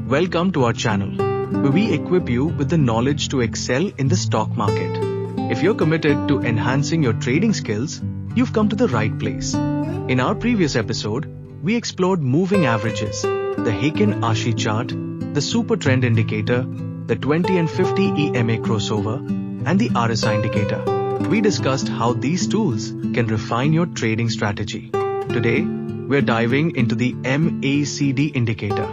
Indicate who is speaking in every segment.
Speaker 1: Welcome to our channel, where we equip you with the knowledge to excel in the stock market. If you're committed to enhancing your trading skills, you've come to the right place. In our previous episode, we explored moving averages, the Heikin Ashi chart, the supertrend indicator, the 20 and 50 EMA crossover, and the RSI indicator. We discussed how these tools can refine your trading strategy. Today, we're diving into the MACD indicator,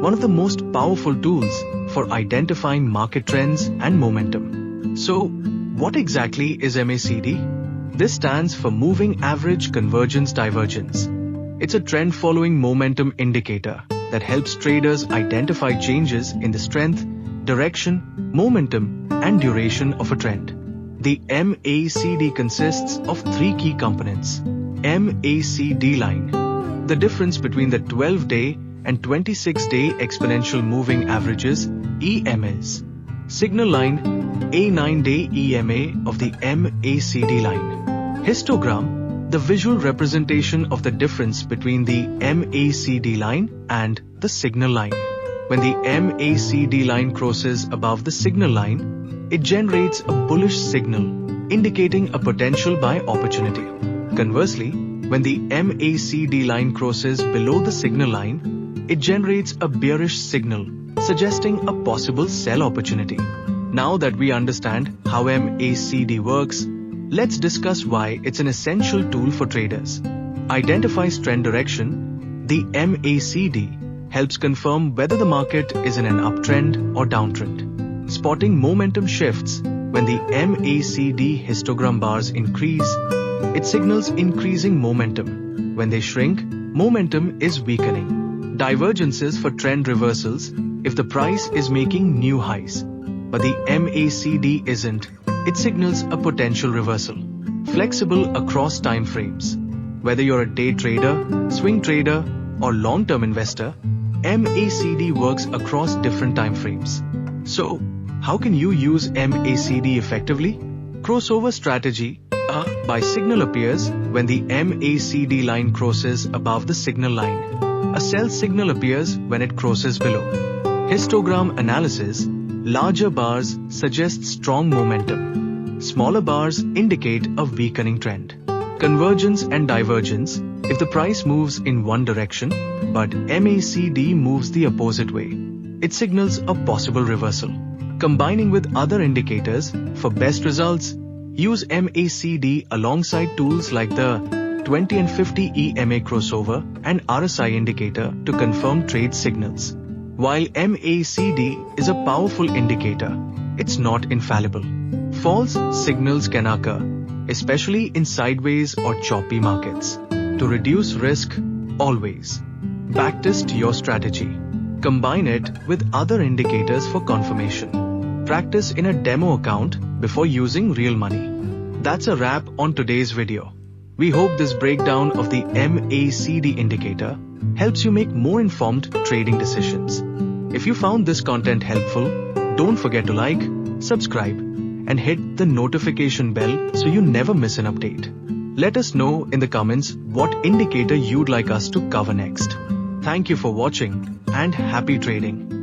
Speaker 1: one of the most powerful tools for identifying market trends and momentum. So, what exactly is MACD? This stands for Moving Average Convergence Divergence. It's a trend-following momentum indicator that helps traders identify changes in the strength, direction, momentum, and duration of a trend. The MACD consists of three key components. MACD line, the difference between the 12-day and 26-day exponential moving averages, EMAs. Signal line, a 9-day EMA of the MACD line. Histogram, the visual representation of the difference between the MACD line and the signal line. When the MACD line crosses above the signal line, it generates a bullish signal, indicating a potential buy opportunity. Conversely, when the MACD line crosses below the signal line, it generates a bearish signal, suggesting a possible sell opportunity. Now that we understand how MACD works, let's discuss why it's an essential tool for traders. Identifies trend direction. The MACD helps confirm whether the market is in an uptrend or downtrend. Spotting momentum shifts. When the MACD histogram bars increase, it signals increasing momentum. When they shrink, momentum is weakening. Divergences for trend reversals if the price is making new highs, but the MACD isn't, it signals a potential reversal. Flexible across time frames. Whether you're a day trader, swing trader, or long-term investor, MACD works across different time frames. So, how can you use MACD effectively? Crossover strategy. A buy signal appears when the MACD line crosses above the signal line. A sell signal appears when it crosses below. Histogram analysis. Larger bars suggest strong momentum. Smaller bars indicate a weakening trend. Convergence and divergence. If the price moves in one direction, but MACD moves the opposite way, it signals a possible reversal. Combining with other indicators for best results, use MACD alongside tools like the 20 and 50 EMA crossover and RSI indicator to confirm trade signals. While MACD is a powerful indicator, it's not infallible. False signals can occur, especially in sideways or choppy markets. To reduce risk, always backtest your strategy. Combine it with other indicators for confirmation. Practice in a demo account before using real money. That's a wrap on today's video. We hope this breakdown of the MACD indicator helps you make more informed trading decisions. If you found this content helpful, don't forget to like, subscribe, and hit the notification bell so you never miss an update. Let us know in the comments what indicator you'd like us to cover next. Thank you for watching and happy trading.